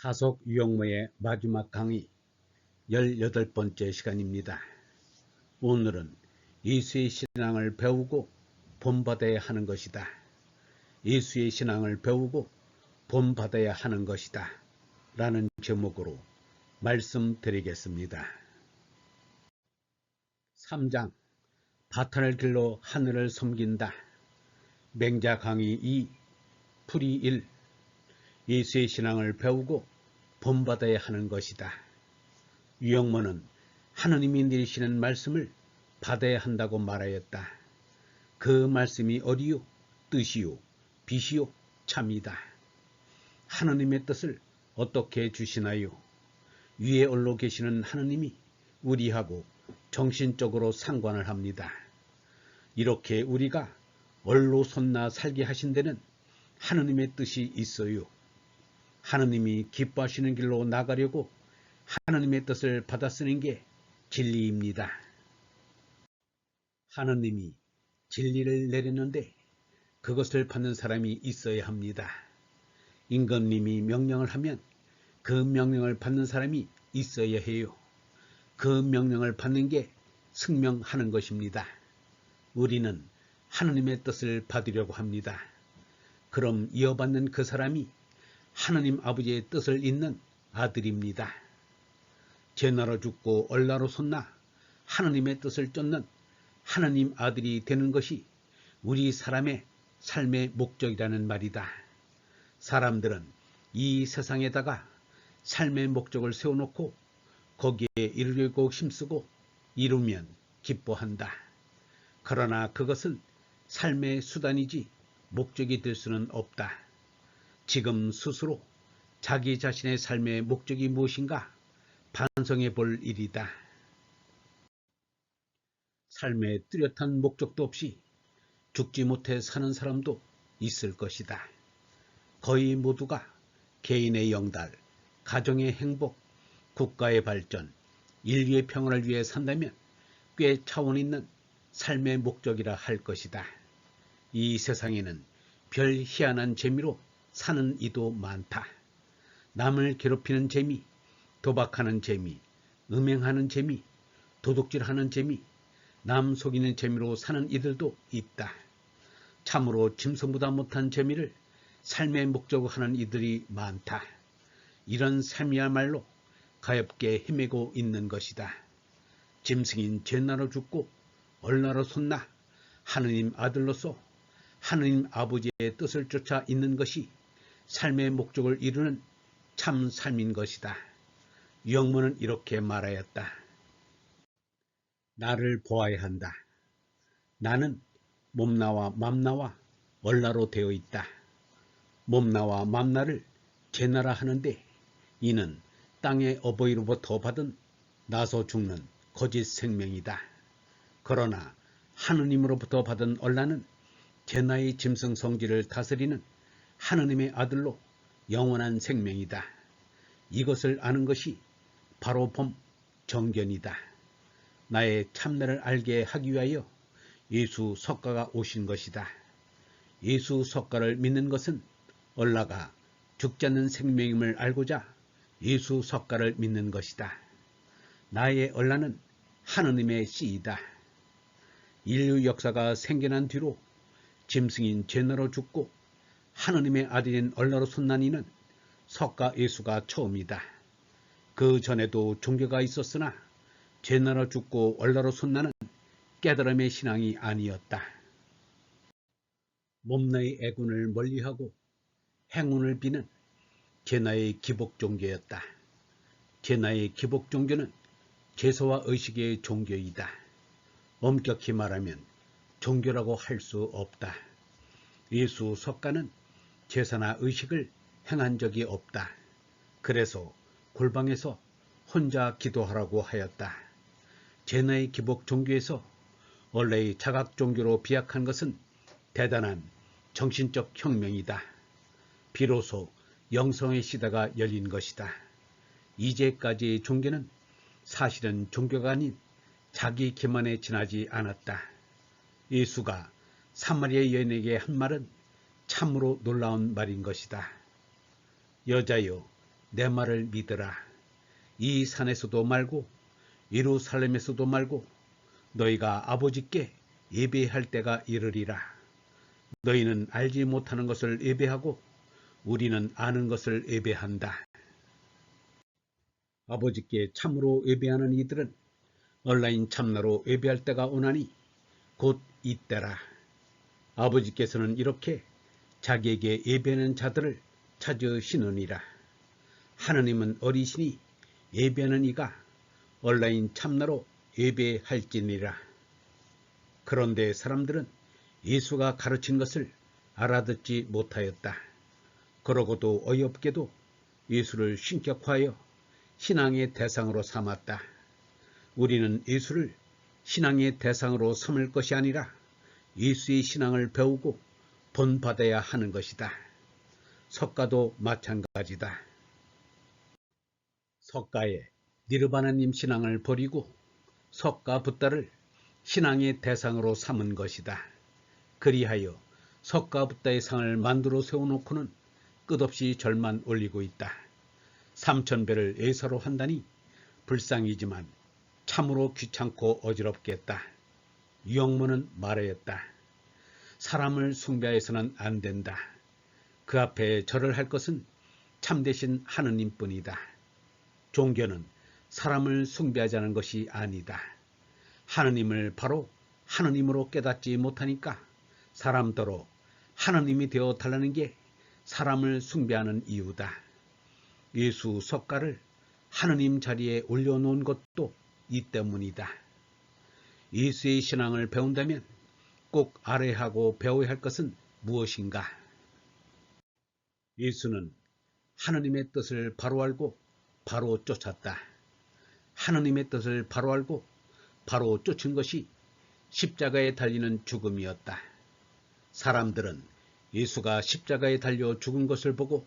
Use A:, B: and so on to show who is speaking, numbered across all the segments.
A: 사속 유영모의 마지막 강의 18번째 시간입니다. 오늘은 예수의 신앙을 배우고 본받아야 하는 것이다. 예수의 신앙을 배우고 본받아야 하는 것이다. 라는 제목으로 말씀드리겠습니다. 3장 바탄을 길러 하늘을 섬긴다. 맹자 강의 2 풀이 1 예수의 신앙을 배우고 본받아야 하는 것이다. 유영모는 하느님이 내리시는 말씀을 받아야 한다고 말하였다. 그 말씀이 어디요? 뜻이요? 빛이요? 참이다. 하느님의 뜻을 어떻게 주시나요? 위에 올라 계시는 하느님이 우리하고 정신적으로 상관을 합니다. 이렇게 우리가 얼로솟나 살게 하신 데는 하느님의 뜻이 있어요. 하느님이 기뻐하시는 길로 나가려고 하느님의 뜻을 받아 쓰는 게 진리입니다. 하느님이 진리를 내리는데 그것을 받는 사람이 있어야 합니다. 임금님이 명령을 하면 그 명령을 받는 사람이 있어야 해요. 그 명령을 받는 게 승명하는 것입니다. 우리는 하느님의 뜻을 받으려고 합니다. 그럼 이어받는 그 사람이 하느님 아버지의 뜻을 잇는 아들입니다. 제나로 죽고 얼나로 솟나 하느님의 뜻을 쫓는 하느님 아들이 되는 것이 우리 사람의 삶의 목적이라는 말이다. 사람들은 이 세상에다가 삶의 목적을 세워놓고 거기에 이루려고 힘쓰고 이루면 기뻐한다. 그러나 그것은 삶의 수단이지 목적이 될 수는 없다. 지금 스스로 자기 자신의 삶의 목적이 무엇인가 반성해 볼 일이다. 삶에 뚜렷한 목적도 없이 죽지 못해 사는 사람도 있을 것이다. 거의 모두가 개인의 영달, 가정의 행복, 국가의 발전, 인류의 평화를 위해 산다면 꽤 차원 있는 삶의 목적이라 할 것이다. 이 세상에는 별 희한한 재미로 사는 이도 많다. 남을 괴롭히는 재미, 도박하는 재미, 음행하는 재미, 도둑질하는 재미, 남 속이는 재미로 사는 이들도 있다. 참으로 짐승보다 못한 재미를 삶의 목적으로 하는 이들이 많다. 이런 삶이야말로 가엾게 헤매고 있는 것이다. 짐승인 죄나로 죽고 얼나로 솟나 하느님 아들로서 하느님 아버지의 뜻을 쫓아 있는 것이 삶의 목적을 이루는 참 삶인 것이다. 유영모는 이렇게 말하였다. 나를 보아야 한다. 나는 몸나와 맘나와 얼나로 되어 있다. 몸나와 맘나를 제나라 하는데 이는 땅의 어버이로부터 받은 나서 죽는 거짓 생명이다. 그러나 하느님으로부터 받은 얼나는 제나의 짐승 성질을 다스리는 하느님의 아들로 영원한 생명이다. 이것을 아는 것이 바로 봄 정견이다. 나의 참나를 알게 하기 위하여 예수 석가가 오신 것이다. 예수 석가를 믿는 것은 얼라가 죽지 않는 생명임을 알고자 예수 석가를 믿는 것이다. 나의 얼라는 하느님의 씨이다. 인류 역사가 생겨난 뒤로 짐승인 죄나로 죽고 하느님의 아들인 얼나로 솟난 이는 석가 예수가 처음이다. 그 전에도 종교가 있었으나 죄나로 죽고 얼나로 솟나는 깨달음의 신앙이 아니었다. 몸나의 애군을 멀리하고 행운을 비는 제나의 기복 종교였다. 제나의 기복 종교는 제사와 의식의 종교이다. 엄격히 말하면 종교라고 할 수 없다. 예수 석가는 제사나 의식을 행한 적이 없다. 그래서 골방에서 혼자 기도하라고 하였다. 제나의 기복 종교에서 원래의 자각 종교로 비약한 것은 대단한 정신적 혁명이다. 비로소 영성의 시대가 열린 것이다. 이제까지의 종교는 사실은 종교가 아닌 자기 기만에 지나지 않았다. 예수가 사마리아 여인에게 한 말은 참으로 놀라운 말인 것이다. 여자여, 내 말을 믿으라. 이 산에서도 말고 예루살렘에서도 말고 너희가 아버지께 예배할 때가 이르리라. 너희는 알지 못하는 것을 예배하고 우리는 아는 것을 예배한다. 아버지께 참으로 예배하는 이들은 온라인 참나로 예배할 때가 오나니 곧 이때라. 아버지께서는 이렇게 자기에게 예배하는 자들을 찾으시느니라. 하느님은 어리시니 예배하는 이가 온라인 참나로 예배할지니라. 그런데 사람들은 예수가 가르친 것을 알아듣지 못하였다. 그러고도 어이없게도 예수를 신격화하여 신앙의 대상으로 삼았다. 우리는 예수를 신앙의 대상으로 삼을 것이 아니라 예수의 신앙을 배우고 본받아야 하는 것이다. 석가도 마찬가지다. 석가의 니르바나님 신앙을 버리고 석가 붓다를 신앙의 대상으로 삼은 것이다. 그리하여 석가 붓다의 상을 만들어 세워놓고는 끝없이 절만 올리고 있다. 3000배를 예사로 한다니 불쌍이지만 참으로 귀찮고 어지럽겠다. 유영문은 말하였다. 사람을 숭배해서는 안 된다. 그 앞에 절을 할 것은 참되신 하느님뿐이다. 종교는 사람을 숭배하자는 것이 아니다. 하느님을 바로 하느님으로 깨닫지 못하니까 사람더러 하느님이 되어 달라는 게 사람을 숭배하는 이유다. 예수 석가를 하느님 자리에 올려놓은 것도 이 때문이다. 예수의 신앙을 배운다면 꼭 알아야하고 배워야 할 것은 무엇인가? 예수는 하느님의 뜻을 바로 알고 바로 쫓았다. 하느님의 뜻을 바로 알고 바로 쫓은 것이 십자가에 달리는 죽음이었다. 사람들은 예수가 십자가에 달려 죽은 것을 보고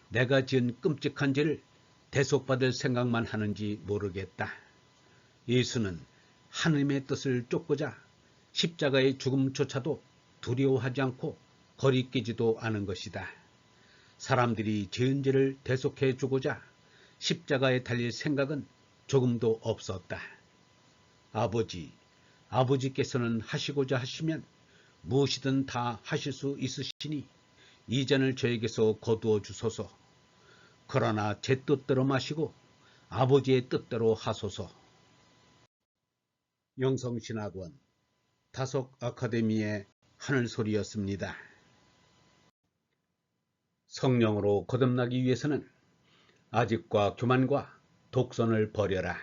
A: 내가 지은 끔찍한 죄를 대속받을 생각만 하는지 모르겠다. 예수는 하느님의 뜻을 쫓고자 십자가의 죽음조차도 두려워하지 않고 거리끼지도 않은 것이다. 사람들이 지은 죄를 대속해 주고자 십자가에 달릴 생각은 조금도 없었다. 아버지께서는 하시고자 하시면 무엇이든 다 하실 수 있으시니 이 잔을 저에게서 거두어 주소서. 그러나 제 뜻대로 마시고 아버지의 뜻대로 하소서. 영성신학원 다속 아카데미의 하늘소리였습니다. 성령으로 거듭나기 위해서는 아집과 교만과 독선을 버려라.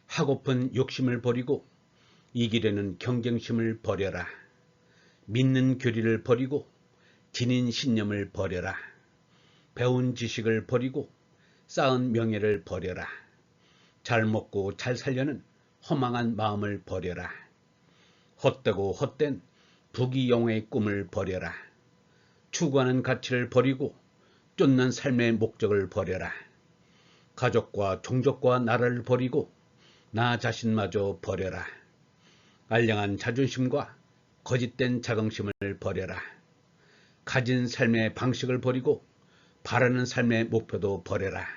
A: 하고픈 욕심을 버리고 이기려는 경쟁심을 버려라. 믿는 교리를 버리고 지닌 신념을 버려라. 배운 지식을 버리고 쌓은 명예를 버려라. 잘 먹고 잘 살려는 허망한 마음을 버려라. 헛되고 헛된 부귀영화의 꿈을 버려라. 추구하는 가치를 버리고 쫓는 삶의 목적을 버려라. 가족과 종족과 나라를 버리고 나 자신마저 버려라. 알량한 자존심과 거짓된 자긍심을 버려라. 가진 삶의 방식을 버리고 바라는 삶의 목표도 버려라.